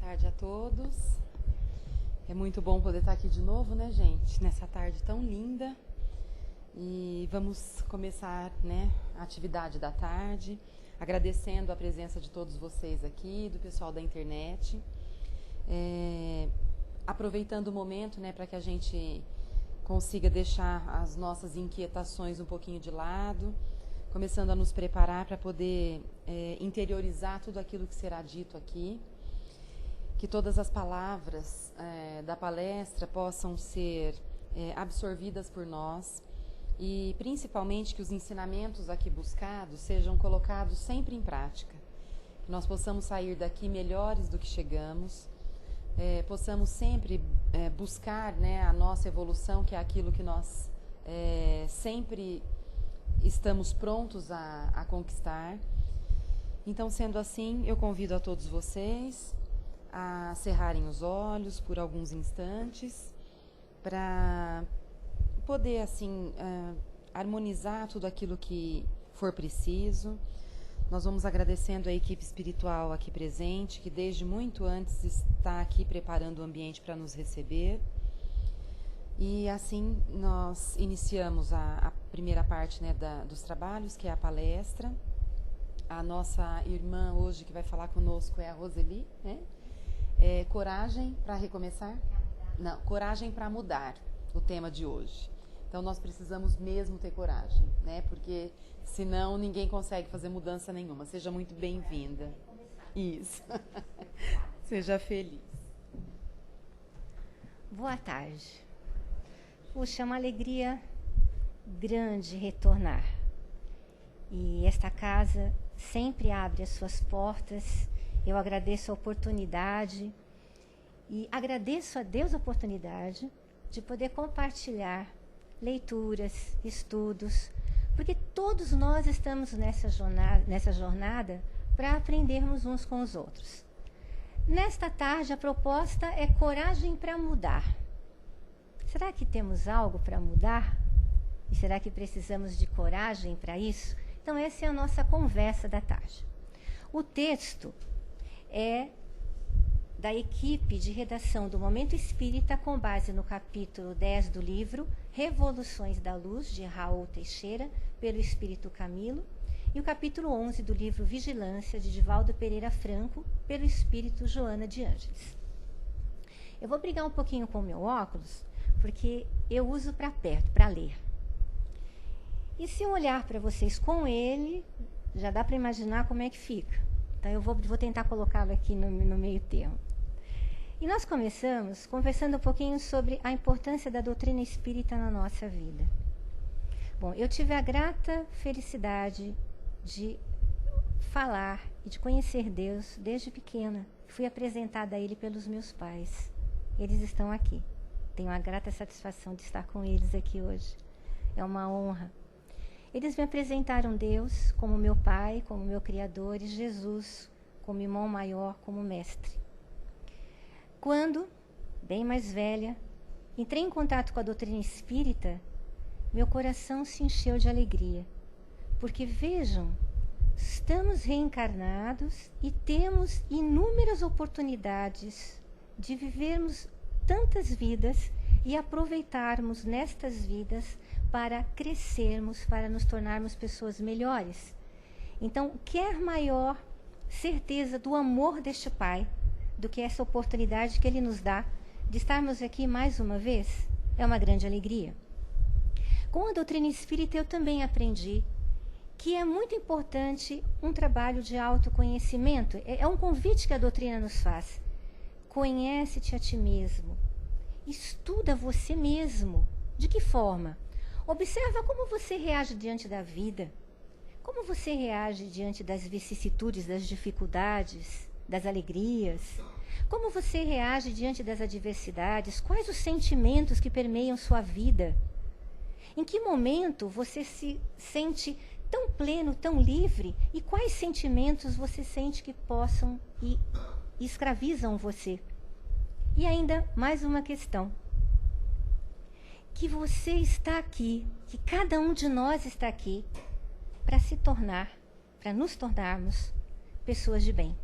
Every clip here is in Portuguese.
tarde a todos. É muito bom poder estar aqui de novo, né, gente? Nessa tarde tão linda. E vamos começar, né, a atividade da tarde, agradecendo a presença de todos vocês aqui, do pessoal da internet. Aproveitando o momento, né, para que a gente consiga deixar as nossas inquietações um pouquinho de lado, começando a nos preparar para poder interiorizar tudo aquilo que será dito aqui. Que todas as palavras da palestra possam ser absorvidas por nós e principalmente que os ensinamentos aqui buscados sejam colocados sempre em prática. Que nós possamos sair daqui melhores do que chegamos, possamos sempre buscar, né, a nossa evolução, que é aquilo que nós sempre estamos prontos a conquistar. Então, sendo assim, eu convido a todos vocês a cerrarem os olhos por alguns instantes para poder, assim, harmonizar tudo aquilo que for preciso. Nós vamos agradecendo a equipe espiritual aqui presente, que desde muito antes está aqui preparando o ambiente para nos receber. E assim nós iniciamos a primeira parte, né, dos trabalhos, que é a palestra. A nossa irmã hoje que vai falar conosco é a Roseli, né? Coragem para recomeçar? Não, coragem para mudar, o tema de hoje. Então nós precisamos mesmo ter coragem, né? Porque senão ninguém consegue fazer mudança nenhuma. Seja muito bem-vinda. Isso. Seja feliz. Boa tarde. Puxa, é uma alegria grande retornar. E esta casa sempre abre as suas portas. Eu agradeço a oportunidade e agradeço a Deus a oportunidade de poder compartilhar leituras, estudos, porque todos nós estamos nessa jornada para aprendermos uns com os outros. Nesta tarde, a proposta é coragem para mudar. Será que temos algo para mudar? E será que precisamos de coragem para isso? Então, essa é a nossa conversa da tarde. O texto é da equipe de redação do Momento Espírita, com base no capítulo 10 do livro Revoluções da Luz, de Raul Teixeira, pelo Espírito Camilo, e o capítulo 11 do livro Vigilância, de Divaldo Pereira Franco, pelo Espírito Joana de Ângeles. Eu vou brigar um pouquinho com o meu óculos, porque eu uso para perto, para ler. E se eu olhar para vocês com ele, já dá para imaginar como é que fica. Então, eu vou tentar colocá-lo aqui no meio termo. E nós começamos conversando um pouquinho sobre a importância da doutrina espírita na nossa vida. Bom, eu tive a grata felicidade de falar e de conhecer Deus desde pequena. Fui apresentada a Ele pelos meus pais. Eles estão aqui. Tenho a grata satisfação de estar com eles aqui hoje. É uma honra. Eles me apresentaram Deus como meu Pai, como meu Criador, e Jesus como irmão maior, como mestre. Quando, bem mais velha, entrei em contato com a doutrina espírita, meu coração se encheu de alegria. Porque, vejam, estamos reencarnados e temos inúmeras oportunidades de vivermos tantas vidas e aproveitarmos nestas vidas para crescermos, para nos tornarmos pessoas melhores. Então, quer maior certeza do amor deste Pai do que essa oportunidade que Ele nos dá de estarmos aqui mais uma vez? É uma grande alegria. Com a doutrina espírita eu também aprendi que é muito importante um trabalho de autoconhecimento. É um convite que a doutrina nos faz. Conhece-te a ti mesmo. Estuda você mesmo. De que forma? Observa como você reage diante da vida, como você reage diante das vicissitudes, das dificuldades, das alegrias, como você reage diante das adversidades, quais os sentimentos que permeiam sua vida, em que momento você se sente tão pleno, tão livre, e quais sentimentos você sente que possam e escravizam você. E ainda mais uma questão. Que você está aqui, que cada um de nós está aqui para se tornar, para nos tornarmos pessoas de bem,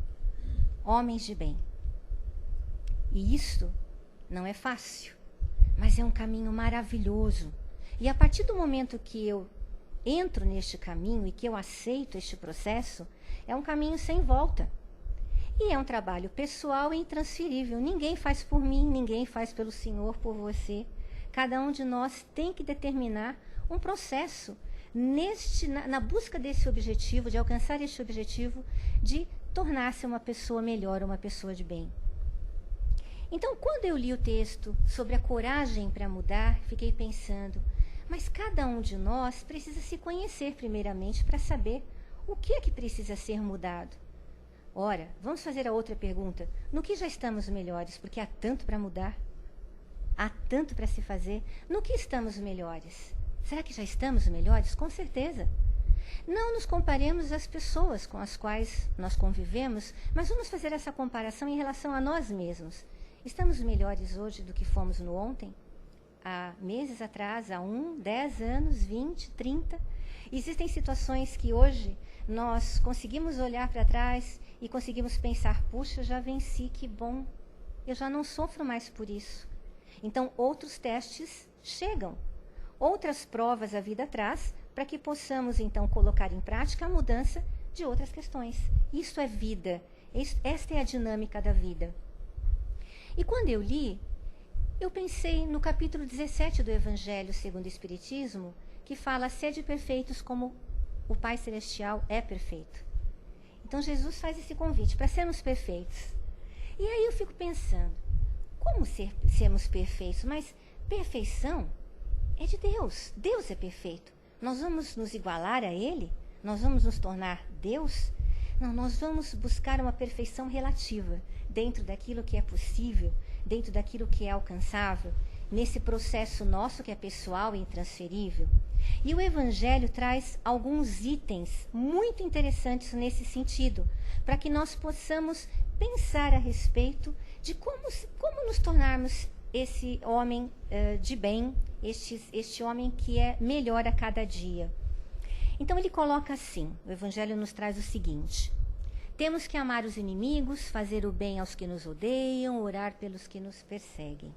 homens de bem. E isso não é fácil, mas é um caminho maravilhoso. E a partir do momento que eu entro neste caminho e que eu aceito este processo, é um caminho sem volta. E é um trabalho pessoal e intransferível. Ninguém faz por mim, ninguém faz pelo Senhor, por você. Cada um de nós tem que determinar um processo na busca desse objetivo, de alcançar este objetivo, de tornar-se uma pessoa melhor, uma pessoa de bem. Então, quando eu li o texto sobre a coragem para mudar, fiquei pensando, mas cada um de nós precisa se conhecer primeiramente para saber o que é que precisa ser mudado. Ora, vamos fazer a outra pergunta. No que já estamos melhores? Porque há tanto para mudar. Há tanto para se fazer. No que estamos melhores? Será que já estamos melhores? Com certeza. Não nos comparemos às pessoas com as quais nós convivemos, mas vamos fazer essa comparação em relação a nós mesmos. Estamos melhores hoje do que fomos no ontem? Há meses atrás, há 10 anos, 20, 30? Existem situações que hoje nós conseguimos olhar para trás e conseguimos pensar, puxa, já venci, que bom, eu já não sofro mais por isso. Então, outros testes chegam, outras provas a vida traz, para que possamos, então, colocar em prática a mudança de outras questões. Isso é vida, esta é a dinâmica da vida. E quando eu li, eu pensei no capítulo 17 do Evangelho segundo o Espiritismo, que fala, sede perfeitos como o Pai Celestial é perfeito. Então, Jesus faz esse convite para sermos perfeitos. E aí eu fico pensando, como sermos perfeitos? Mas perfeição é de Deus. Deus é perfeito. Nós vamos nos igualar a Ele? Nós vamos nos tornar Deus? Não, nós vamos buscar uma perfeição relativa, dentro daquilo que é possível, dentro daquilo que é alcançável, nesse processo nosso que é pessoal e intransferível. E o Evangelho traz alguns itens muito interessantes nesse sentido, para que nós possamos pensar a respeito de como nos tornarmos esse homem de bem, este homem que é melhor a cada dia. Então ele coloca assim, o Evangelho nos traz o seguinte: temos que amar os inimigos, fazer o bem aos que nos odeiam, orar pelos que nos perseguem.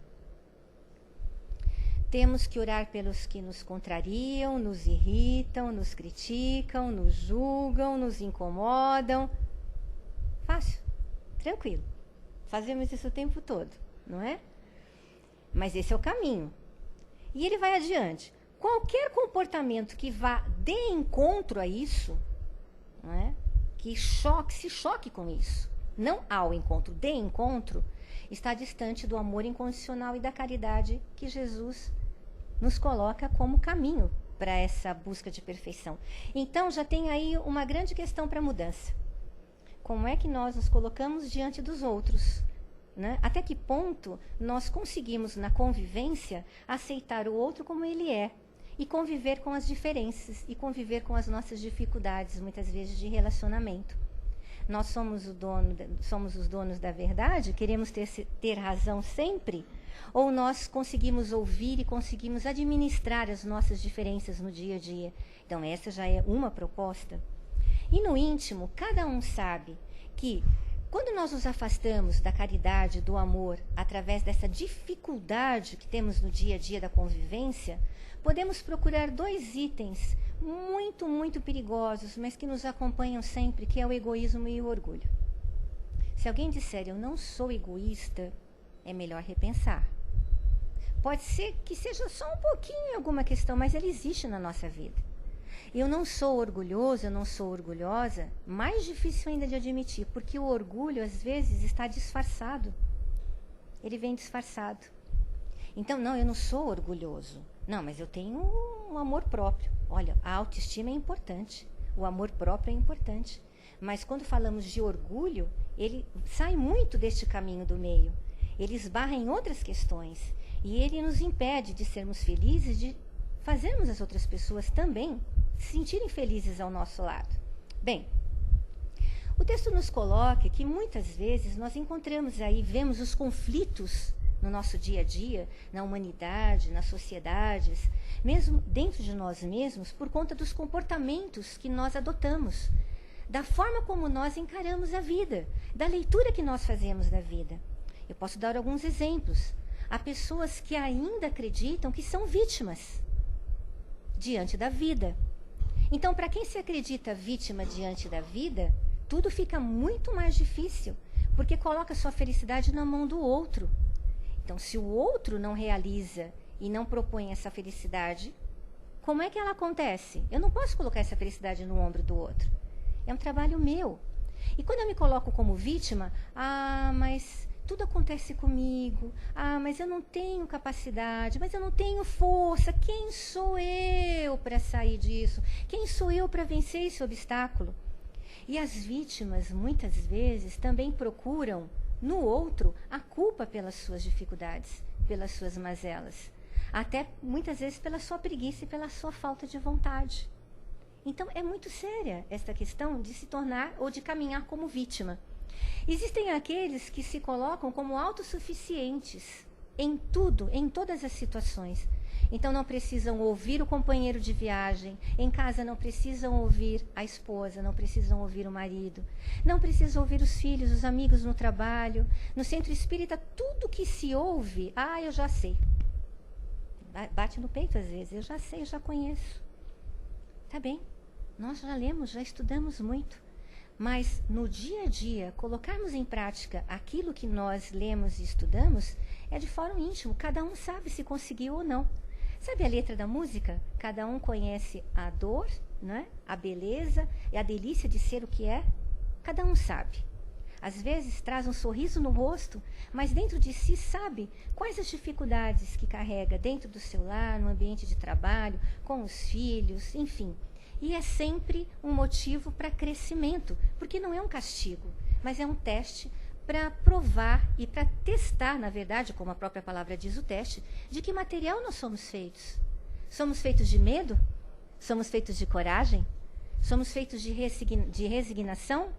Temos que orar pelos que nos contrariam, nos irritam, nos criticam, nos julgam, nos incomodam. Fácil, tranquilo. Fazemos isso o tempo todo, não é? Mas esse é o caminho. E ele vai adiante. Qualquer comportamento que vá de encontro a isso, não é? Que se choque com isso, não ao encontro, de encontro, está distante do amor incondicional e da caridade que Jesus nos coloca como caminho para essa busca de perfeição. Então, já tem aí uma grande questão para a mudança. Como é que nós nos colocamos diante dos outros? Né? Até que ponto nós conseguimos, na convivência, aceitar o outro como ele é e conviver com as diferenças e conviver com as nossas dificuldades, muitas vezes, de relacionamento. Nós somos os donos da verdade? Queremos ter razão sempre? Ou nós conseguimos ouvir e conseguimos administrar as nossas diferenças no dia a dia? Então, essa já é uma proposta. E no íntimo, cada um sabe que, quando nós nos afastamos da caridade, do amor, através dessa dificuldade que temos no dia a dia da convivência, podemos procurar 2 itens muito, muito perigosos, mas que nos acompanham sempre, que é o egoísmo e o orgulho. Se alguém disser, eu não sou egoísta, é melhor repensar. Pode ser que seja só um pouquinho em alguma questão, mas ele existe na nossa vida. Eu não sou orgulhoso, eu não sou orgulhosa, mais difícil ainda de admitir, porque o orgulho, às vezes, está disfarçado. Ele vem disfarçado. Então, não, eu não sou orgulhoso. Não, mas eu tenho um amor próprio. Olha, a autoestima é importante, o amor próprio é importante. Mas quando falamos de orgulho, ele sai muito deste caminho do meio. Ele esbarra em outras questões. E ele nos impede de sermos felizes, de fazermos as outras pessoas também se sentirem felizes ao nosso lado. Bem, o texto nos coloca que muitas vezes nós encontramos aí, vemos os conflitos no nosso dia a dia, na humanidade, nas sociedades, mesmo dentro de nós mesmos, por conta dos comportamentos que nós adotamos, da forma como nós encaramos a vida, da leitura que nós fazemos da vida. Eu posso dar alguns exemplos. Há pessoas que ainda acreditam que são vítimas diante da vida. Então, para quem se acredita vítima diante da vida, tudo fica muito mais difícil, porque coloca sua felicidade na mão do outro. Então, se o outro não realiza e não propõe essa felicidade, como é que ela acontece? Eu não posso colocar essa felicidade no ombro do outro. É um trabalho meu. E quando eu me coloco como vítima, mas tudo acontece comigo, mas eu não tenho capacidade, mas eu não tenho força. Quem sou eu para sair disso? Quem sou eu para vencer esse obstáculo? E as vítimas, muitas vezes, também procuram no outro a culpa pelas suas dificuldades, pelas suas mazelas. Até muitas vezes pela sua preguiça e pela sua falta de vontade. Então, é muito séria esta questão de se tornar ou de caminhar como vítima. Existem aqueles que se colocam como autossuficientes em tudo, em todas as situações. Então, não precisam ouvir o companheiro de viagem, em casa não precisam ouvir a esposa, não precisam ouvir o marido, não precisam ouvir os filhos, os amigos no trabalho. No centro espírita, tudo que se ouve, eu já sei. Bate no peito às vezes, eu já sei, eu já conheço. Tá bem, nós já lemos, já estudamos muito. Mas no dia a dia, colocarmos em prática aquilo que nós lemos e estudamos é de fórum íntimo. Cada um sabe se conseguiu ou não. Sabe a letra da música? Cada um conhece a dor, né? A beleza e a delícia de ser o que é. Cada um sabe. Às vezes traz um sorriso no rosto, mas dentro de si sabe quais as dificuldades que carrega dentro do seu lar, no ambiente de trabalho, com os filhos, enfim. E é sempre um motivo para crescimento, porque não é um castigo, mas é um teste para provar e para testar, na verdade, como a própria palavra diz, o teste, de que material nós somos feitos. Somos feitos de medo? Somos feitos de coragem? Somos feitos de resignação?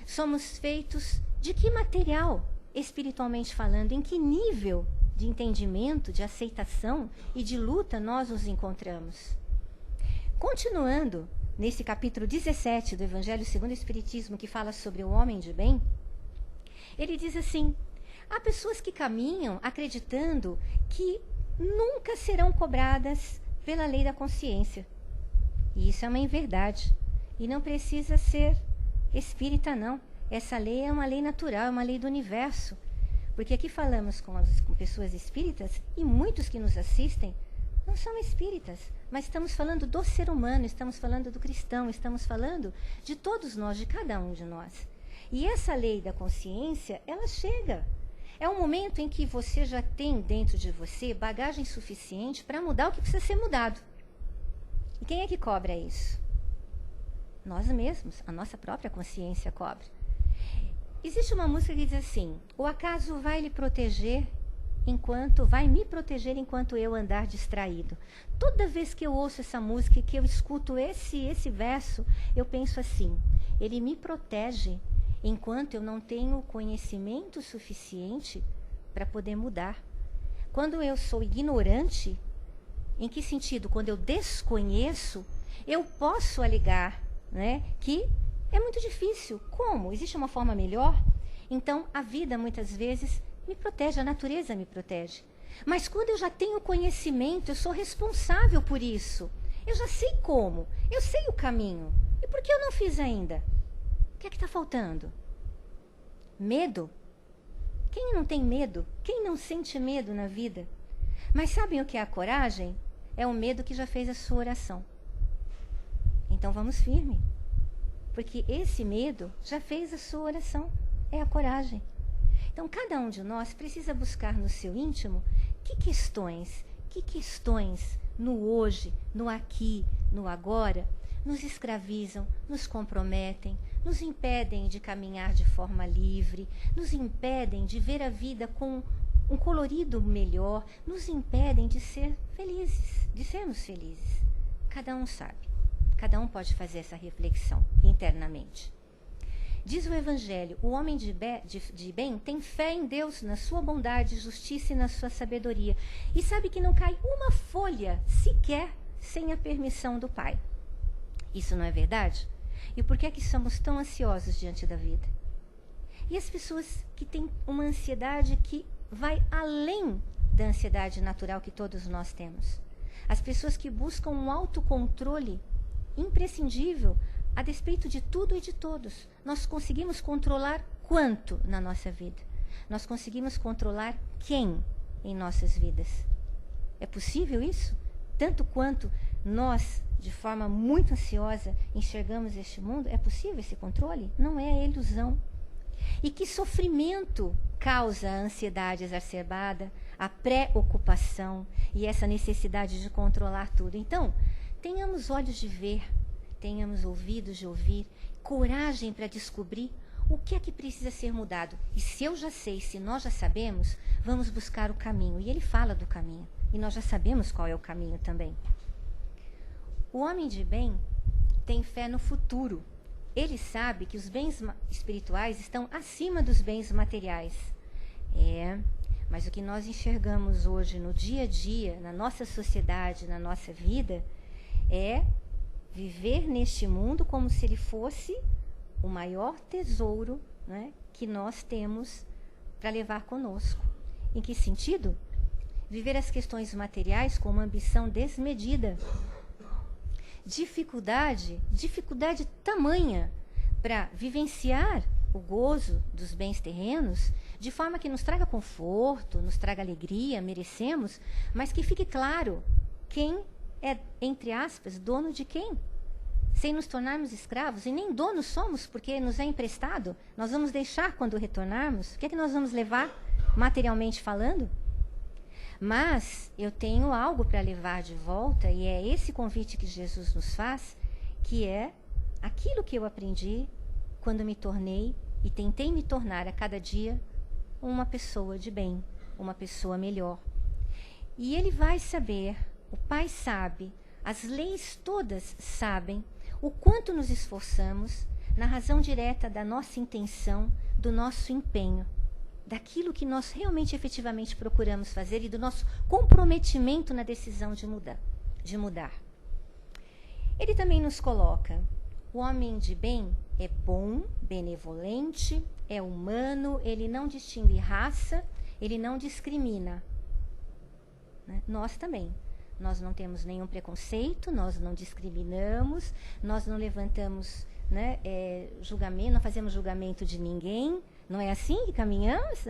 Somos feitos de que material, espiritualmente falando? Em que nível de entendimento, de aceitação e de luta nós nos encontramos? Continuando nesse capítulo 17 do Evangelho segundo o Espiritismo, que fala sobre o homem de bem, ele diz assim: há pessoas que caminham acreditando que nunca serão cobradas pela lei da consciência. E isso é uma inverdade. E não precisa ser espírita, não. Essa lei é uma lei natural, é uma lei do universo. Porque aqui falamos com pessoas espíritas e muitos que nos assistem não são espíritas, mas estamos falando do ser humano, estamos falando do cristão, estamos falando de todos nós, de cada um de nós. E essa lei da consciência, ela chega. É um momento em que você já tem dentro de você bagagem suficiente para mudar o que precisa ser mudado. E quem é que cobra isso? Nós mesmos, a nossa própria consciência cobra. Existe uma música que diz assim: o acaso vai me proteger enquanto eu andar distraído. Toda vez que eu ouço essa música e que eu escuto esse verso, eu penso assim: ele me protege enquanto eu não tenho conhecimento suficiente para poder mudar. Quando eu sou ignorante, em que sentido? Quando eu desconheço, eu posso alegar, né, que é muito difícil. Como? Existe uma forma melhor? Então, a vida muitas vezes me protege, a natureza me protege. Mas quando eu já tenho conhecimento, eu sou responsável por isso. Eu já sei como, eu sei o caminho. E por que eu não fiz ainda? O que é que está faltando? Medo? Quem não tem medo? Quem não sente medo na vida? Mas sabem o que é a coragem? É o medo que já fez a sua oração. Então vamos firme. Porque esse medo já fez a sua oração. É a coragem. Então, cada um de nós precisa buscar no seu íntimo que questões no hoje, no aqui, no agora, nos escravizam, nos comprometem, nos impedem de caminhar de forma livre, nos impedem de ver a vida com um colorido melhor, nos impedem de ser felizes, de sermos felizes. Cada um sabe, cada um pode fazer essa reflexão internamente. Diz o Evangelho: o homem de bem tem fé em Deus, na sua bondade, justiça e na sua sabedoria. E sabe que não cai uma folha sequer sem a permissão do Pai. Isso não é verdade? E por que é que somos tão ansiosos diante da vida? E as pessoas que têm uma ansiedade que vai além da ansiedade natural que todos nós temos. As pessoas que buscam um autocontrole imprescindível a despeito de tudo e de todos. Nós conseguimos controlar quanto na nossa vida? Nós conseguimos controlar quem em nossas vidas? É possível isso? Tanto quanto nós, de forma muito ansiosa, enxergamos este mundo, é possível esse controle? Não é ilusão. E que sofrimento causa a ansiedade exacerbada, a preocupação e essa necessidade de controlar tudo. Então, tenhamos olhos de ver, tenhamos ouvidos de ouvir, coragem para descobrir o que é que precisa ser mudado. E se eu já sei, se nós já sabemos, vamos buscar o caminho. E ele fala do caminho. E nós já sabemos qual é o caminho também. O homem de bem tem fé no futuro. Ele sabe que os bens espirituais estão acima dos bens materiais. Mas o que nós enxergamos hoje no dia a dia, na nossa sociedade, na nossa vida, é viver neste mundo como se ele fosse o maior tesouro, né, que nós temos para levar conosco. Em que sentido? Viver as questões materiais com uma ambição desmedida. Dificuldade tamanha para vivenciar o gozo dos bens terrenos de forma que nos traga conforto, nos traga alegria, merecemos, mas que fique claro quem é, entre aspas, dono de quem. Sem nos tornarmos escravos, e nem donos somos porque nos é emprestado, nós vamos deixar quando retornarmos. O que é que nós vamos levar, materialmente falando? Mas eu tenho algo para levar de volta, e é esse convite que Jesus nos faz, que é aquilo que eu aprendi quando me tornei e tentei me tornar a cada dia uma pessoa de bem, uma pessoa melhor. E ele vai saber, o Pai sabe, as leis todas sabem o quanto nos esforçamos na razão direta da nossa intenção, do nosso empenho, daquilo que nós realmente efetivamente procuramos fazer e do nosso comprometimento na decisão de mudar. Ele também nos coloca: o homem de bem é bom, benevolente, é humano, ele não distingue raça, ele não discrimina. Né? Nós também. Nós não temos nenhum preconceito, nós não discriminamos, nós não levantamos, né, julgamento, não fazemos julgamento de ninguém. Não é assim que caminhamos?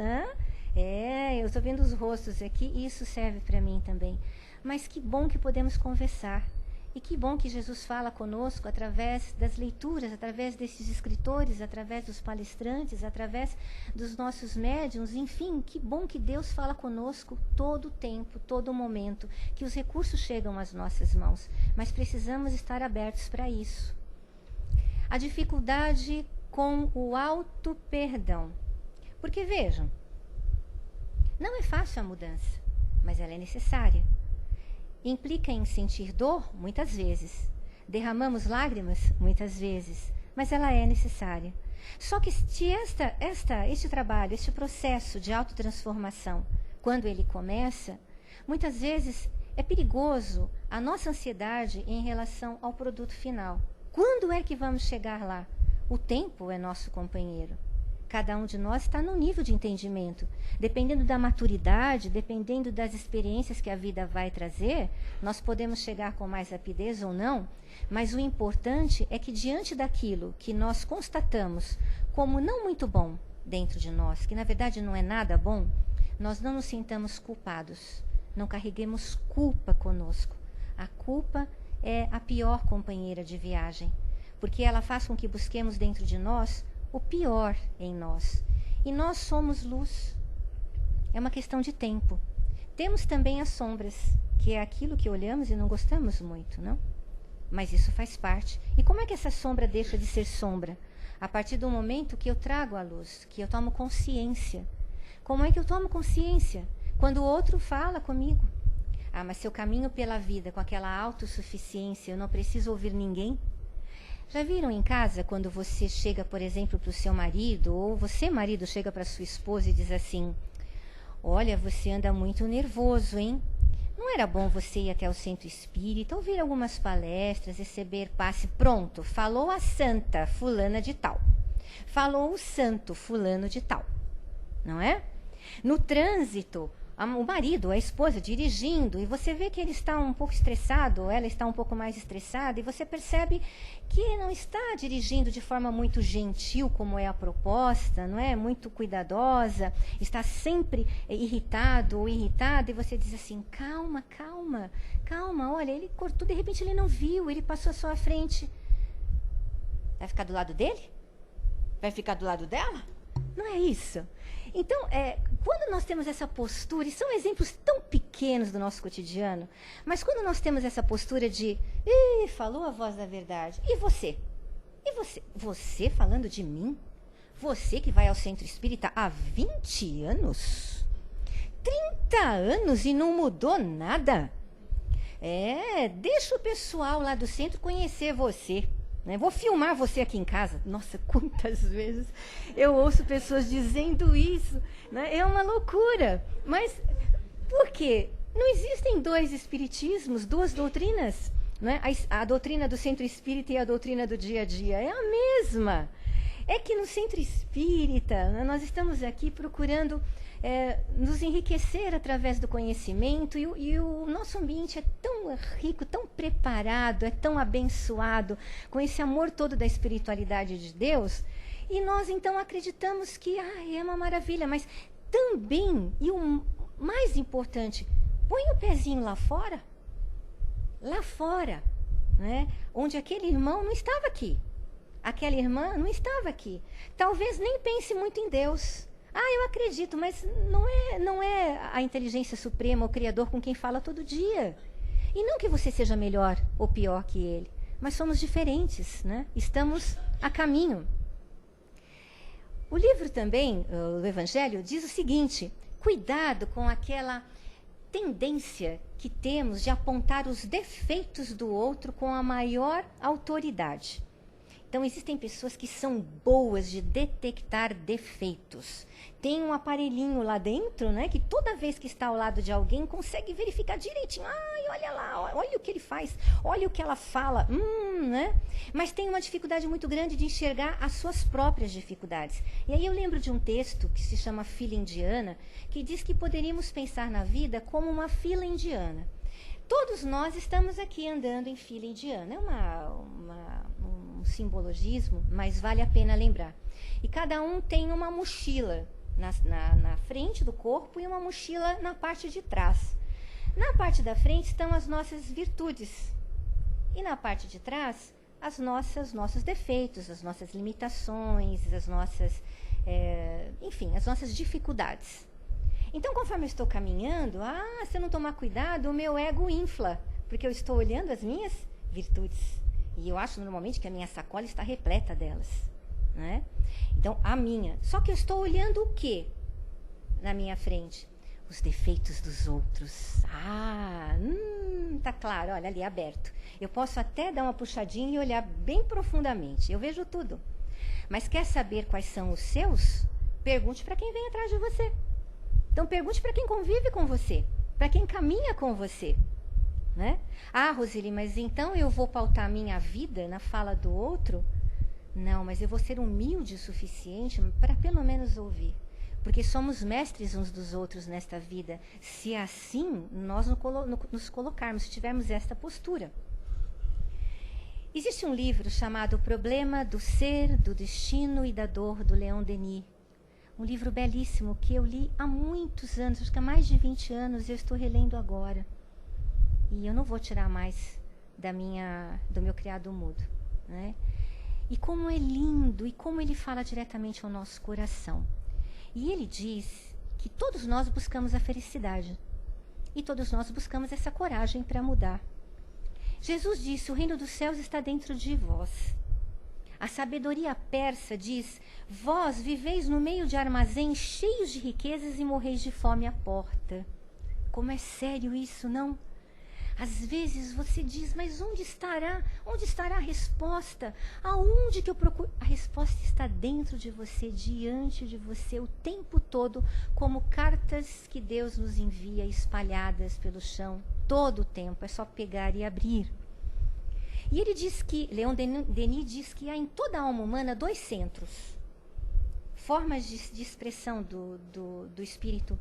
Eu estou vendo os rostos aqui e isso serve para mim também. Mas que bom que podemos conversar. E que bom que Jesus fala conosco através das leituras, através desses escritores, através dos palestrantes, através dos nossos médiuns, enfim, que bom que Deus fala conosco todo o tempo, todo o momento, que os recursos chegam às nossas mãos, mas precisamos estar abertos para isso. A dificuldade com o auto-perdão. Porque vejam, não é fácil a mudança, mas ela é necessária. Implica em sentir dor, muitas vezes. Derramamos lágrimas, muitas vezes. Mas ela é necessária. Só que se este trabalho, este processo de autotransformação, quando ele começa, muitas vezes é perigoso a nossa ansiedade em relação ao produto final. Quando é que vamos chegar lá? O tempo é nosso companheiro. Cada um de nós está num nível de entendimento. Dependendo da maturidade, dependendo das experiências que a vida vai trazer, nós podemos chegar com mais rapidez ou não, mas o importante é que diante daquilo que nós constatamos como não muito bom dentro de nós, que na verdade não é nada bom, nós não nos sintamos culpados, não carreguemos culpa conosco. A culpa é a pior companheira de viagem, porque ela faz com que busquemos dentro de nós o pior em nós. E nós somos luz. É uma questão de tempo. Temos também as sombras, que é aquilo que olhamos e não gostamos muito, não? Mas isso faz parte. E como é que essa sombra deixa de ser sombra? A partir do momento que eu trago a luz, que eu tomo consciência. Como é que eu tomo consciência? Quando o outro fala comigo. Mas se eu caminho pela vida com aquela autossuficiência, eu não preciso ouvir ninguém. Já viram em casa quando você chega, por exemplo, para o seu marido, ou você, marido, chega para sua esposa e diz assim: olha, você anda muito nervoso, hein? Não era bom você ir até o centro espírita, ouvir algumas palestras, receber passe? Pronto, falou a santa fulana de tal. Falou o santo fulano de tal, não é? No trânsito, o marido, a esposa dirigindo, e você vê que ele está um pouco estressado, ou ela está um pouco mais estressada, e você percebe que não está dirigindo de forma muito gentil, como é a proposta, não é? Muito cuidadosa, está sempre irritado ou irritada, e você diz assim, calma, calma, calma, olha, ele cortou, de repente ele não viu, ele passou à sua frente. Vai ficar do lado dele? Vai ficar do lado dela? Não é isso. Então, quando nós temos essa postura, e são exemplos tão pequenos do nosso cotidiano, mas quando nós temos essa postura de, falou a voz da verdade, e você? E você? Você falando de mim? Você que vai ao centro espírita há 20 anos? 30 anos e não mudou nada? Deixa o pessoal lá do centro conhecer você. Né? Vou filmar você aqui em casa. Nossa, quantas vezes eu ouço pessoas dizendo isso. Né? É uma loucura. Mas por quê? Não existem dois espiritismos, duas doutrinas. Né? A doutrina do centro espírita e a doutrina do dia a dia é a mesma. É que no centro espírita, né, nós estamos aqui procurando nos enriquecer através do conhecimento e o nosso ambiente é tão rico, tão preparado, é tão abençoado com esse amor todo da espiritualidade de Deus, e nós então acreditamos que é uma maravilha, mas também, e o mais importante, põe o pezinho lá fora, né, onde aquele irmão não estava aqui, aquela irmã não estava aqui, talvez nem pense muito em Deus. Eu acredito, mas não é a inteligência suprema, o Criador com quem fala todo dia. E não que você seja melhor ou pior que ele, mas somos diferentes, né? Estamos a caminho. O livro também, o Evangelho, diz o seguinte, cuidado com aquela tendência que temos de apontar os defeitos do outro com a maior autoridade. Então, existem pessoas que são boas de detectar defeitos. Tem um aparelhinho lá dentro, né, que toda vez que está ao lado de alguém, consegue verificar direitinho. Olha lá, olha o que ele faz, olha o que ela fala. Né? Mas tem uma dificuldade muito grande de enxergar as suas próprias dificuldades. E aí eu lembro de um texto que se chama Fila Indiana, que diz que poderíamos pensar na vida como uma fila indiana. Todos nós estamos aqui andando em fila indiana. É um simbologismo, mas vale a pena lembrar. E cada um tem uma mochila na frente do corpo e uma mochila na parte de trás. Na parte da frente estão as nossas virtudes. E na parte de trás, nossos defeitos, as nossas limitações, as nossas dificuldades. Então, conforme eu estou caminhando, se eu não tomar cuidado, o meu ego infla, porque eu estou olhando as minhas virtudes. E eu acho normalmente que a minha sacola está repleta delas. Né? Então, a minha. Só que eu estou olhando o quê na minha frente? Os defeitos dos outros. Tá claro, olha ali, aberto. Eu posso até dar uma puxadinha e olhar bem profundamente. Eu vejo tudo. Mas quer saber quais são os seus? Pergunte para quem vem atrás de você. Então, pergunte para quem convive com você, para quem caminha com você. Né? Roseli, mas então eu vou pautar a minha vida na fala do outro? Não, mas eu vou ser humilde o suficiente para pelo menos ouvir. Porque somos mestres uns dos outros nesta vida, se assim nós nos colocarmos, se tivermos esta postura. Existe um livro chamado O Problema do Ser, do Destino e da Dor, do Leon Denis. Um livro belíssimo que eu li há muitos anos, acho que há mais de 20 anos, e eu estou relendo agora. E eu não vou tirar mais do meu criado mudo. Né? E como é lindo, e como ele fala diretamente ao nosso coração. E ele diz que todos nós buscamos a felicidade. E todos nós buscamos essa coragem para mudar. Jesus disse, o reino dos céus está dentro de vós. A sabedoria persa diz, vós viveis no meio de armazéns cheios de riquezas e morreis de fome à porta. Como é sério isso, não? Às vezes você diz, mas onde estará a resposta? Aonde que eu procuro? A resposta está dentro de você, diante de você, o tempo todo, como cartas que Deus nos envia espalhadas pelo chão, todo o tempo, é só pegar e abrir. E ele diz que, Leon Denis diz que há em toda a alma humana 2 centros. formas de expressão do espírito.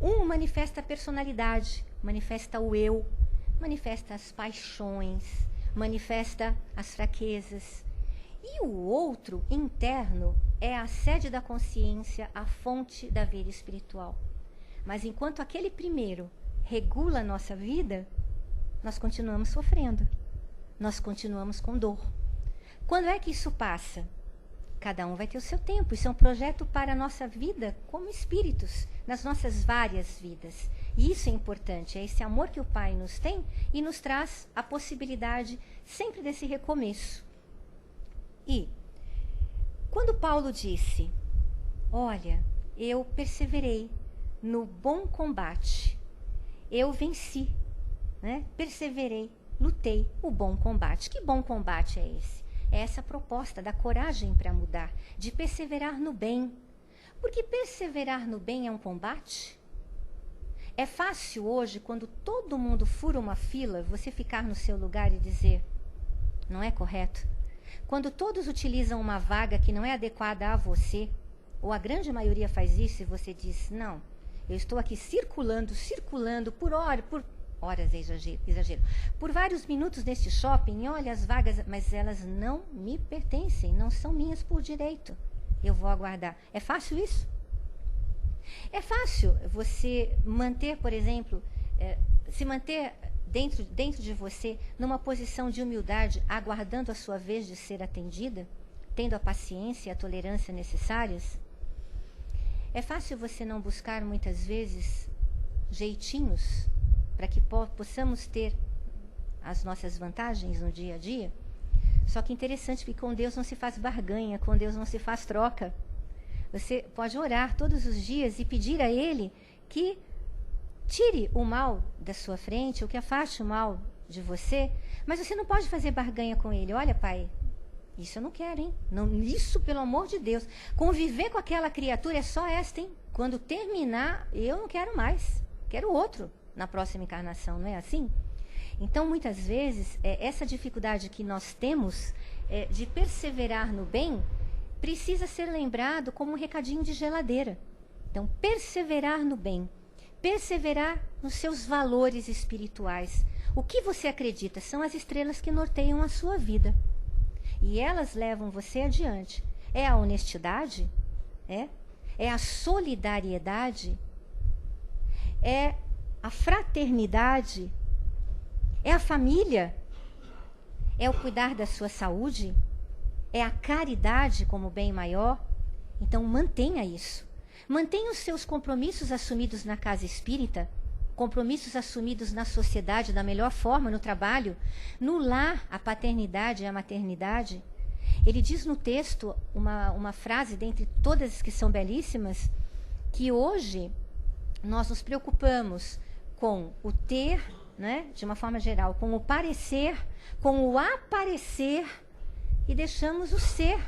Um manifesta a personalidade, manifesta o eu, manifesta as paixões, manifesta as fraquezas. E o outro, interno, é a sede da consciência, a fonte da vida espiritual. Mas enquanto aquele primeiro regula a nossa vida, nós continuamos sofrendo, nós continuamos com dor. Quando é que isso passa? Cada um vai ter o seu tempo. Isso é um projeto para a nossa vida como espíritos, nas nossas várias vidas. E isso é importante, é esse amor que o Pai nos tem e nos traz a possibilidade sempre desse recomeço. E quando Paulo disse, olha, eu perseverei no bom combate, eu venci, né? Perseverei, lutei o bom combate. Que bom combate é esse? É essa proposta da coragem para mudar, de perseverar no bem. Porque perseverar no bem é um combate? É fácil hoje, quando todo mundo fura uma fila, você ficar no seu lugar e dizer, não é correto? Quando todos utilizam uma vaga que não é adequada a você, ou a grande maioria faz isso, e você diz, não, eu estou aqui circulando por horas é exagero, por vários minutos neste shopping, olha as vagas, mas elas não me pertencem, não são minhas por direito. Eu vou aguardar. É fácil isso? É fácil você manter, por exemplo, se manter dentro de você, numa posição de humildade, aguardando a sua vez de ser atendida, tendo a paciência e a tolerância necessárias? É fácil você não buscar, muitas vezes, jeitinhos para que possamos ter as nossas vantagens no dia a dia? Só que interessante que com Deus não se faz barganha, com Deus não se faz troca. Você pode orar todos os dias e pedir a Ele que tire o mal da sua frente, ou que afaste o mal de você, mas você não pode fazer barganha com Ele. Olha, Pai, isso eu não quero, hein? Não, isso, pelo amor de Deus. Conviver com aquela criatura é só esta, hein? Quando terminar, eu não quero mais. Quero outro na próxima encarnação, não é assim? Então, muitas vezes, essa dificuldade que nós temos de perseverar no bem precisa ser lembrado como um recadinho de geladeira. Então, perseverar no bem, perseverar nos seus valores espirituais. O que você acredita são as estrelas que norteiam a sua vida. E elas levam você adiante. É a honestidade? É a solidariedade? É a fraternidade? É a família? É o cuidar da sua saúde? É a caridade como bem maior? Então mantenha isso. Mantenha os seus compromissos assumidos na casa espírita, compromissos assumidos na sociedade da melhor forma, no trabalho, no lar, a paternidade e a maternidade. Ele diz no texto uma frase, dentre todas que são belíssimas, que hoje nós nos preocupamos com o ter, né, de uma forma geral, com o parecer, com o aparecer, e deixamos o ser.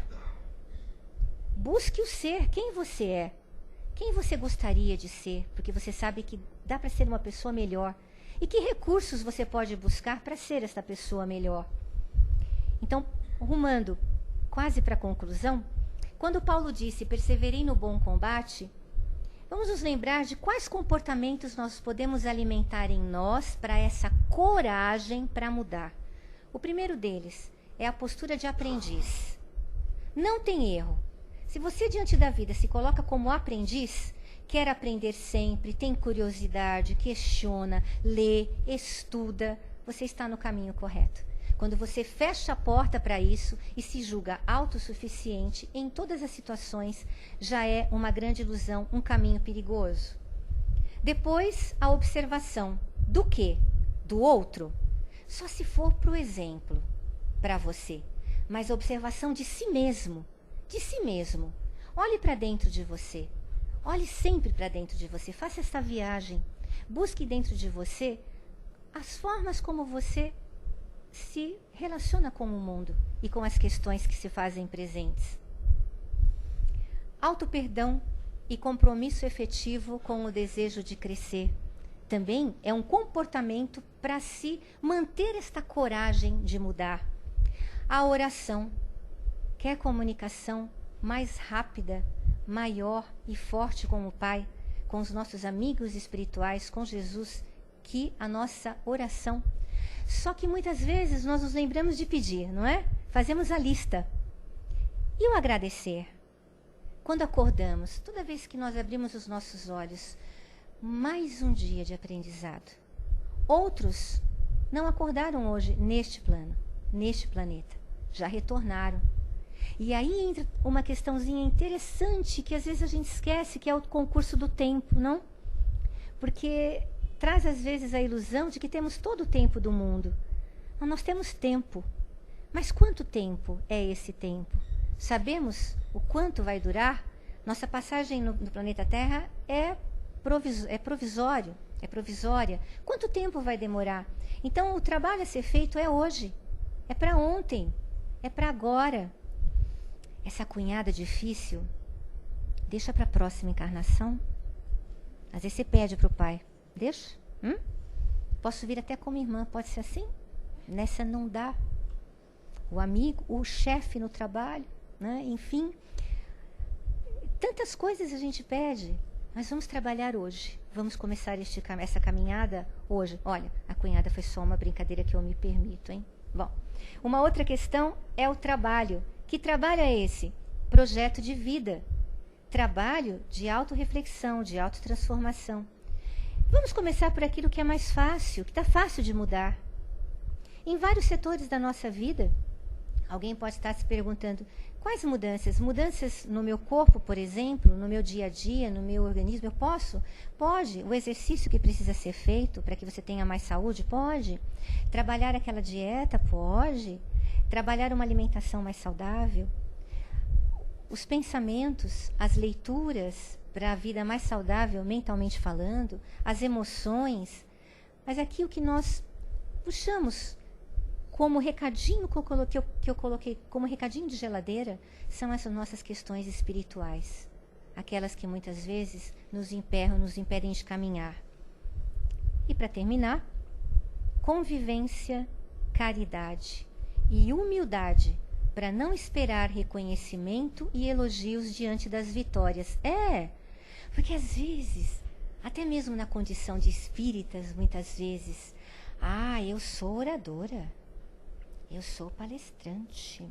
Busque o ser, quem você é, quem você gostaria de ser, porque você sabe que dá para ser uma pessoa melhor. E que recursos você pode buscar para ser essa pessoa melhor? Então, rumando quase para a conclusão, quando Paulo disse, perseverei no bom combate, vamos nos lembrar de quais comportamentos nós podemos alimentar em nós para essa coragem para mudar. O primeiro deles é a postura de aprendiz. Não tem erro. Se você diante da vida se coloca como aprendiz, quer aprender sempre, tem curiosidade, questiona, lê, estuda, você está no caminho correto. Quando você fecha a porta para isso e se julga autossuficiente em todas as situações, já é uma grande ilusão, um caminho perigoso. Depois, a observação. Do quê? Do outro? Só se for para o exemplo, para você. Mas a observação de si mesmo. De si mesmo. Olhe para dentro de você. Olhe sempre para dentro de você. Faça essa viagem. Busque dentro de você as formas como você se relaciona com o mundo e com as questões que se fazem presentes. Auto-perdão e compromisso efetivo com o desejo de crescer também é um comportamento para se manter esta coragem de mudar. A oração, quer comunicação mais rápida, maior e forte com o Pai, com os nossos amigos espirituais, com Jesus, que a nossa oração. Só que muitas vezes nós nos lembramos de pedir, não é? Fazemos a lista. E o agradecer? Quando acordamos, toda vez que nós abrimos os nossos olhos, mais um dia de aprendizado. Outros não acordaram hoje neste plano, neste planeta. Já retornaram. E aí entra uma questãozinha interessante que às vezes a gente esquece, que é o concurso do tempo, não? Porque traz às vezes a ilusão de que temos todo o tempo do mundo. Mas nós temos tempo. Mas quanto tempo é esse tempo? Sabemos o quanto vai durar? Nossa passagem no planeta Terra é provisória. Quanto tempo vai demorar? Então o trabalho a ser feito é hoje. É para ontem. É para agora. Essa cunhada difícil, deixa para a próxima encarnação. Às vezes você pede para o pai, deixa? Posso vir até como irmã, pode ser assim? Nessa não dá. O amigo, o chefe no trabalho, né? Enfim. Tantas coisas a gente pede, mas vamos trabalhar hoje. Vamos começar essa caminhada hoje. Olha, a cunhada foi só uma brincadeira que eu me permito, hein? Bom, uma outra questão é o trabalho. Que trabalho é esse? Projeto de vida. Trabalho de autorreflexão, de autotransformação. Vamos começar por aquilo que é mais fácil, que está fácil de mudar. Em vários setores da nossa vida, alguém pode estar se perguntando, quais mudanças? Mudanças no meu corpo, por exemplo, no meu dia a dia, no meu organismo, eu posso? Pode. O exercício que precisa ser feito para que você tenha mais saúde? Pode. Trabalhar aquela dieta? Pode. Trabalhar uma alimentação mais saudável. Os pensamentos, as leituras para a vida mais saudável, mentalmente falando, as emoções. Mas aqui o que nós puxamos como recadinho que eu coloquei como recadinho de geladeira são essas nossas questões espirituais. Aquelas que muitas vezes nos emperram, nos impedem de caminhar. E para terminar, convivência, caridade e humildade para não esperar reconhecimento e elogios diante das vitórias. Porque às vezes, até mesmo na condição de espíritas, muitas vezes, eu sou oradora, eu sou palestrante,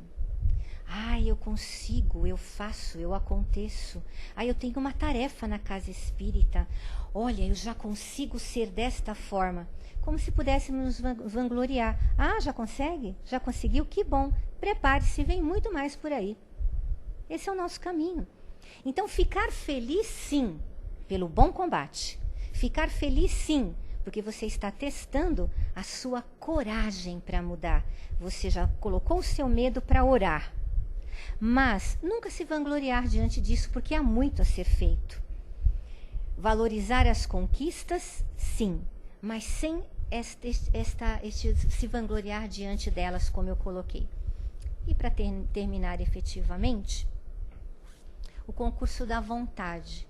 eu consigo, eu faço, eu aconteço, eu tenho uma tarefa na casa espírita, olha, eu já consigo ser desta forma. Como se pudéssemos nos vangloriar. Já consegue? Já conseguiu? Que bom. Prepare-se, vem muito mais por aí. Esse é o nosso caminho. Então, ficar feliz, sim, pelo bom combate. Ficar feliz, sim, porque você está testando a sua coragem para mudar. Você já colocou o seu medo para orar. Mas nunca se vangloriar diante disso, porque há muito a ser feito. Valorizar as conquistas, sim, mas sem se vangloriar diante delas, como eu coloquei. E para terminar efetivamente, o concurso da vontade.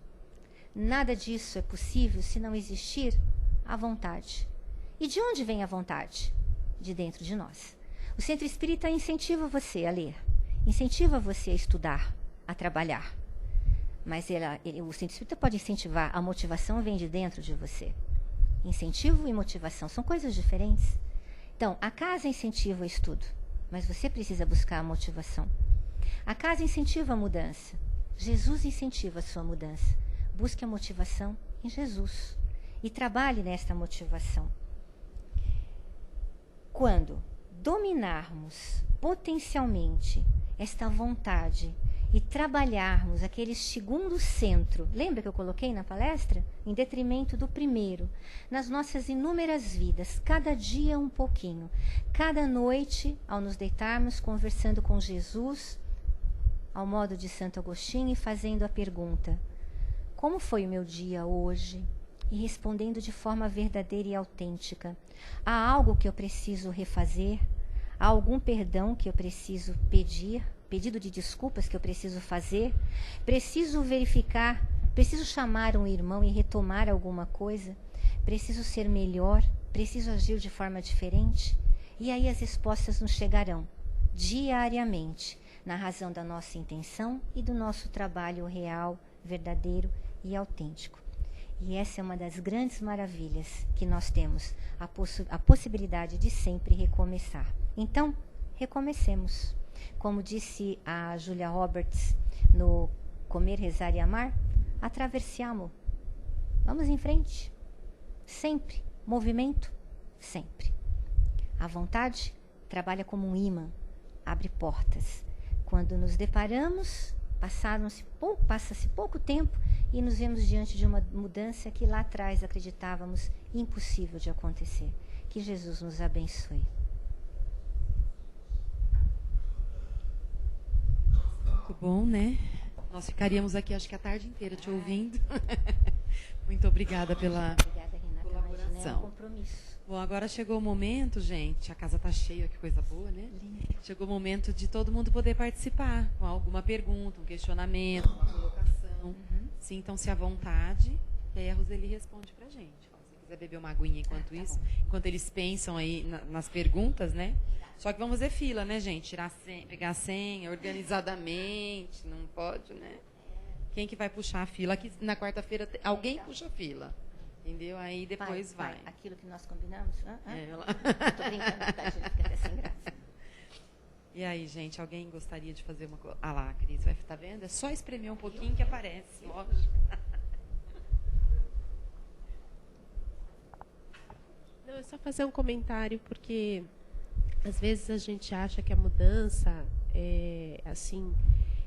Nada disso é possível se não existir a vontade. E de onde vem a vontade? De dentro de nós. O Centro Espírita incentiva você a ler, incentiva você a estudar, a trabalhar. Mas o Centro Espírita pode incentivar, a motivação vem de dentro de você. Incentivo e motivação são coisas diferentes. Então, a casa incentiva o estudo, mas você precisa buscar a motivação. A casa incentiva a mudança. Jesus incentiva a sua mudança. Busque a motivação em Jesus e trabalhe nesta motivação. Quando dominarmos potencialmente esta vontade e trabalharmos aquele segundo centro, lembra que eu coloquei na palestra? Em detrimento do primeiro, nas nossas inúmeras vidas, cada dia um pouquinho, cada noite, ao nos deitarmos, conversando com Jesus, ao modo de Santo Agostinho, e fazendo a pergunta: como foi o meu dia hoje? E respondendo de forma verdadeira e autêntica: há algo que eu preciso refazer? Há algum perdão que eu preciso pedir? Pedido de desculpas que eu preciso fazer? Preciso verificar? Preciso chamar um irmão e retomar alguma coisa? Preciso ser melhor? Preciso agir de forma diferente? E aí as respostas nos chegarão diariamente, na razão da nossa intenção e do nosso trabalho real, verdadeiro e autêntico. E essa é uma das grandes maravilhas que nós temos, a possibilidade de sempre recomeçar. Então, recomecemos. Como disse a Julia Roberts no Comer, Rezar e Amar, atravessiamo. Vamos em frente. Sempre. Movimento, sempre. A vontade trabalha como um imã, abre portas. Quando nos deparamos, passa-se pouco tempo e nos vemos diante de uma mudança que lá atrás acreditávamos impossível de acontecer. Que Jesus nos abençoe. Muito bom, né? Nós ficaríamos aqui, acho que a tarde inteira te ouvindo. Muito obrigada pela colaboração. Imagina, é um compromisso. Bom, agora chegou o momento, gente. A casa tá cheia, que coisa boa, né? Chegou o momento de todo mundo poder participar com alguma pergunta, um questionamento, uma colocação. Sintam-se à vontade. E aí a Roseli responde pra gente. Se você quiser beber uma aguinha enquanto isso, enquanto eles pensam aí nas perguntas, né? Só que vamos fazer fila, né, gente? Pegar a senha organizadamente, não pode, né? Quem que vai puxar a fila? Aqui na quarta-feira alguém puxa a fila. Entendeu? Aí depois vai. Aquilo que nós combinamos? Ela... Tô brincando, tá, gente? Fica até sem graça. E aí, gente, alguém gostaria de fazer uma coisa? Ah lá, a Cris, vai estar vendo? É só espremer um pouquinho que aparece, lógico. Não, é só fazer um comentário, porque às vezes a gente acha que a mudança é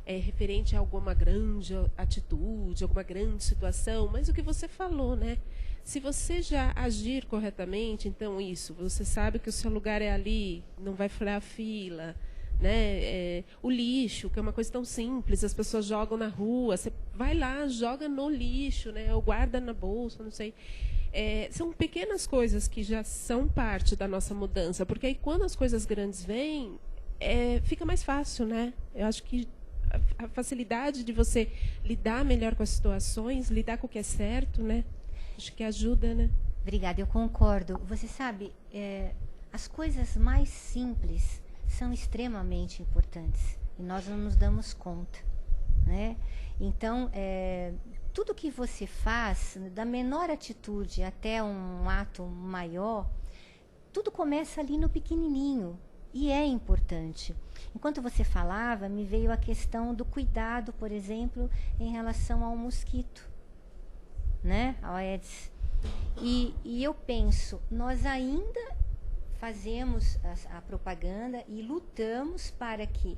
referente a alguma grande atitude, alguma grande situação, mas o que você falou, né? Se você já agir corretamente, então você sabe que o seu lugar é ali, não vai furar a fila, né? O lixo, que é uma coisa tão simples, as pessoas jogam na rua, você vai lá, joga no lixo, né? Ou guarda na bolsa, não sei. São pequenas coisas que já são parte da nossa mudança, porque aí quando as coisas grandes vêm, fica mais fácil, né? Eu acho que a facilidade de você lidar melhor com as situações, lidar com o que é certo, né? Acho que ajuda, né? Obrigada, eu concordo. Você sabe, as coisas mais simples são extremamente importantes e nós não nos damos conta, né? Então, tudo que você faz, da menor atitude até um ato maior, tudo começa ali no pequenininho e é importante. Enquanto você falava, me veio a questão do cuidado, por exemplo, em relação ao mosquito, né? Ao Aedes. E eu penso, nós ainda fazemos a propaganda e lutamos para que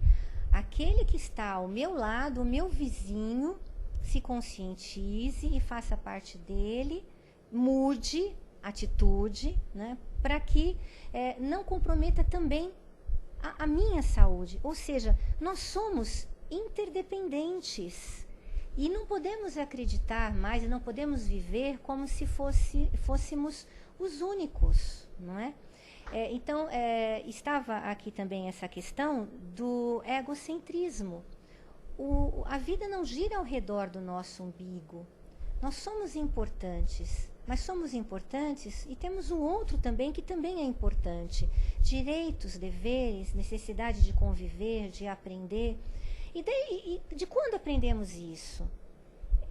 aquele que está ao meu lado, o meu vizinho, se conscientize e faça parte dele, mude atitude, né? Para que não comprometa também a minha saúde. Ou seja, nós somos interdependentes e não podemos acreditar mais, e não podemos viver como se fôssemos os únicos, não é? Então, estava aqui também essa questão do egocentrismo. A vida não gira ao redor do nosso umbigo. Nós somos importantes, mas somos importantes e temos o outro também, que também é importante. Direitos, deveres, necessidade de conviver, de aprender. E de quando aprendemos isso?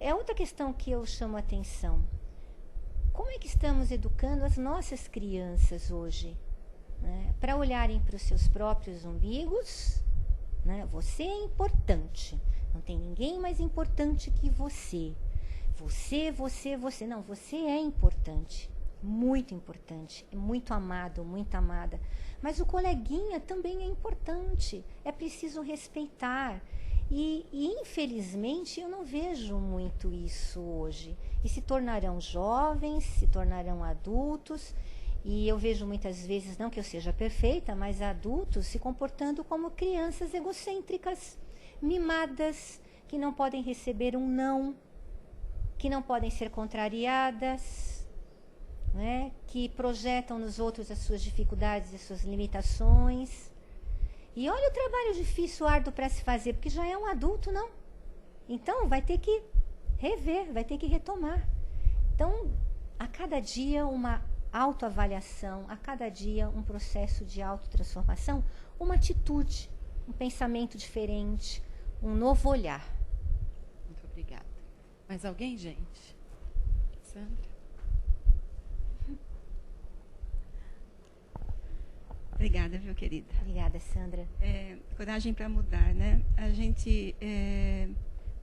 É outra questão que eu chamo a atenção. Como é que estamos educando as nossas crianças hoje? Né? Para olharem para os seus próprios umbigos, né? Você é importante. Não tem ninguém mais importante que você. Você. Não, você é importante. Muito importante. Muito amado, muito amada. Mas o coleguinha também é importante. É preciso respeitar. E infelizmente eu não vejo muito isso hoje. E se tornarão jovens, se tornarão adultos. E eu vejo muitas vezes, não que eu seja perfeita, mas adultos se comportando como crianças egocêntricas, mimadas, que não podem receber um não, que não podem ser contrariadas, né? Que projetam nos outros as suas dificuldades, as suas limitações. E olha o trabalho difícil, árduo para se fazer, porque já é um adulto, não? Então, vai ter que rever, vai ter que retomar. Então, a cada dia uma autoavaliação, a cada dia um processo de autotransformação, uma atitude. um pensamento diferente, um novo olhar. Muito obrigada. Mais alguém, gente? Sandra? Obrigada, viu, querida? Obrigada, Sandra. Coragem para mudar, né? A gente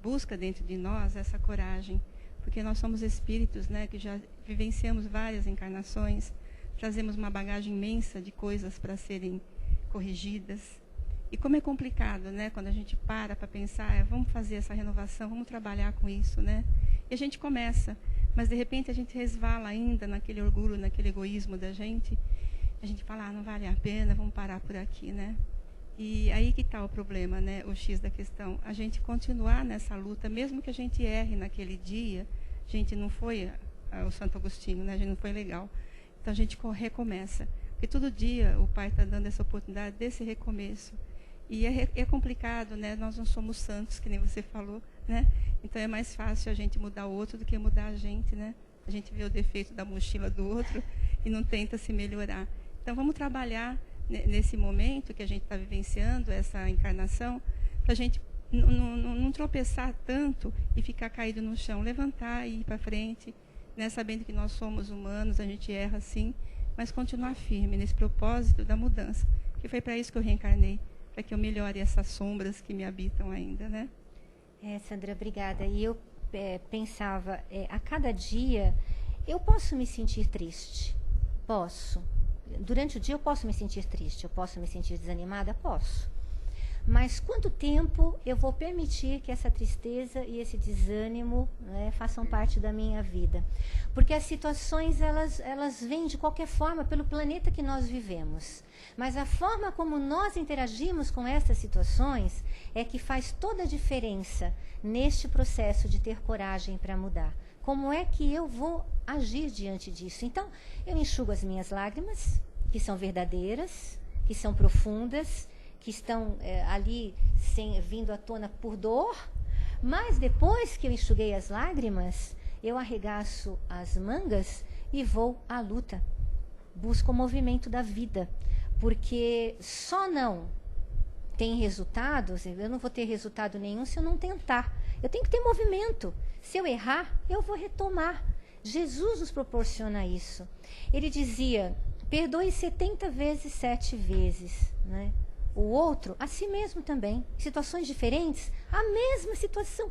busca dentro de nós essa coragem, porque nós somos espíritos, né, que já vivenciamos várias encarnações, trazemos uma bagagem imensa de coisas para serem corrigidas. E como é complicado, né, quando a gente para pensar, vamos fazer essa renovação, vamos trabalhar com isso, né? E a gente começa, mas de repente a gente resvala ainda naquele orgulho, naquele egoísmo da gente. A gente fala, não vale a pena, vamos parar por aqui, né? E aí que está o problema, né? O X da questão. A gente continuar nessa luta, mesmo que a gente erre naquele dia, a gente não foi o Santo Agostinho, né? A gente não foi legal. Então a gente recomeça. Porque todo dia o Pai está dando essa oportunidade desse recomeço. E é complicado, né? Nós não somos santos, que nem você falou, né? Então é mais fácil a gente mudar o outro do que mudar a gente, né? A gente vê o defeito da mochila do outro e não tenta se melhorar. Então, vamos trabalhar nesse momento que a gente está vivenciando, essa encarnação, para a gente não tropeçar tanto e ficar caído no chão. Levantar e ir para frente, né, sabendo que nós somos humanos, a gente erra sim, mas continuar firme nesse propósito da mudança. Que foi para isso que eu reencarnei, para que eu melhore essas sombras que me habitam ainda, né? Sandra, obrigada. E eu pensava, a cada dia, eu posso me sentir triste? Posso. Durante o dia eu posso me sentir triste, eu posso me sentir desanimada? Posso. Mas quanto tempo eu vou permitir que essa tristeza e esse desânimo, né, façam parte da minha vida? Porque as situações, elas vêm de qualquer forma pelo planeta que nós vivemos. Mas a forma como nós interagimos com essas situações é que faz toda a diferença neste processo de ter coragem para mudar. Como é que eu vou agir diante disso? Então, eu enxugo as minhas lágrimas, que são verdadeiras, que são profundas, que estão ali vindo à tona por dor, mas depois que eu enxuguei as lágrimas, eu arregaço as mangas e vou à luta. Busco o movimento da vida, porque só não tem resultados, eu não vou ter resultado nenhum se eu não tentar. Eu tenho que ter movimento. Se eu errar, eu vou retomar. Jesus nos proporciona isso. Ele dizia, perdoe 70 vezes, 7 vezes, né? O outro, a si mesmo também. Situações diferentes, a mesma situação.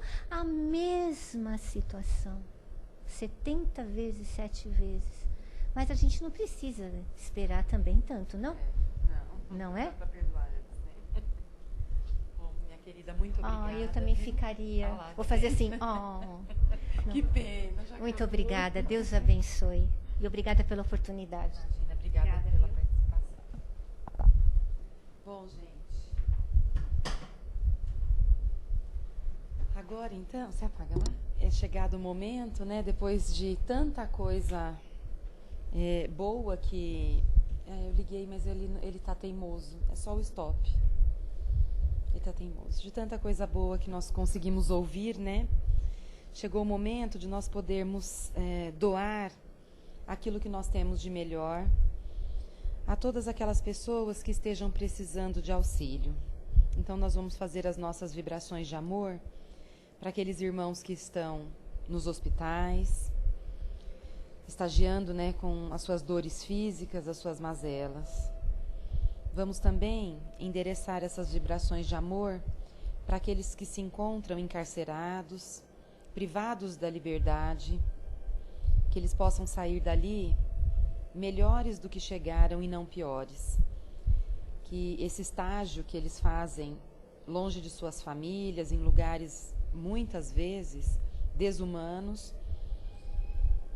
70 vezes, 7 vezes. Mas a gente não precisa esperar também tanto, não? Não é? Para perdoar, né? Bom, minha querida, muito obrigada. Eu também ficaria. Vou fazer assim. Que pena. Muito obrigada. Deus abençoe. E obrigada pela oportunidade. Imagina, obrigada pela participação. Bom, gente. Agora, então, você apaga lá? É chegado o momento, né? Depois de tanta coisa boa que... eu liguei, mas ele tá teimoso. É só o stop. Ele tá teimoso. De tanta coisa boa que nós conseguimos ouvir, né? Chegou o momento de nós podermos doar aquilo que nós temos de melhor a todas aquelas pessoas que estejam precisando de auxílio. Então, nós vamos fazer as nossas vibrações de amor para aqueles irmãos que estão nos hospitais, estagiando, né, com as suas dores físicas, as suas mazelas. Vamos também endereçar essas vibrações de amor para aqueles que se encontram encarcerados, privados da liberdade, que eles possam sair dali melhores do que chegaram e não piores. Que esse estágio que eles fazem longe de suas famílias, em lugares muitas vezes desumanos,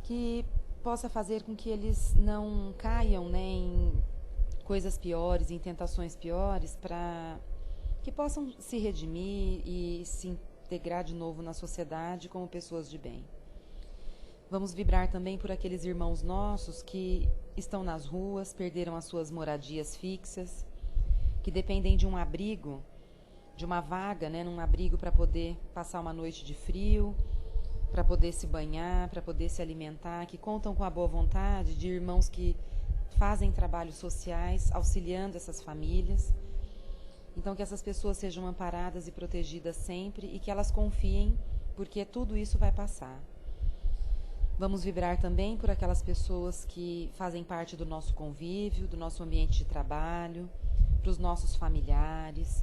que possa fazer com que eles não caiam, né, em coisas piores, em tentações piores, para que possam se redimir e se integrar de novo na sociedade como pessoas de bem. Vamos vibrar também por aqueles irmãos nossos que estão nas ruas, perderam as suas moradias fixas, que dependem de um abrigo, de uma vaga, né, num abrigo para poder passar uma noite de frio, para poder se banhar, para poder se alimentar, que contam com a boa vontade de irmãos que fazem trabalhos sociais, auxiliando essas famílias. Então, que essas pessoas sejam amparadas e protegidas sempre e que elas confiem, porque tudo isso vai passar. Vamos vibrar também por aquelas pessoas que fazem parte do nosso convívio, do nosso ambiente de trabalho, para os nossos familiares,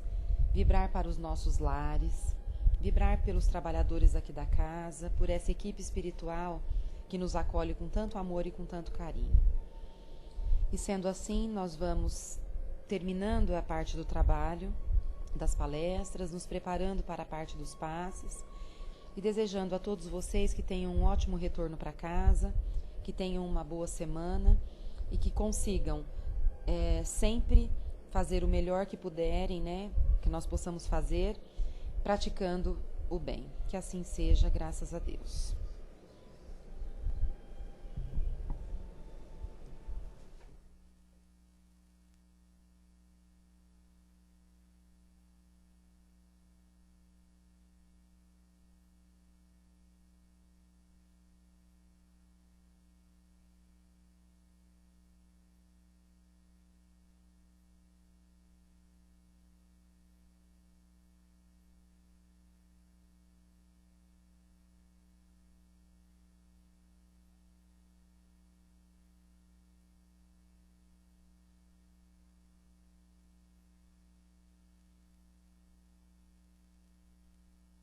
vibrar para os nossos lares, vibrar pelos trabalhadores aqui da casa, por essa equipe espiritual que nos acolhe com tanto amor e com tanto carinho. E sendo assim, nós vamos terminando a parte do trabalho, das palestras, nos preparando para a parte dos passes e desejando a todos vocês que tenham um ótimo retorno para casa, que tenham uma boa semana e que consigam sempre fazer o melhor que puderem, né? Que nós possamos fazer praticando o bem. Que assim seja, graças a Deus.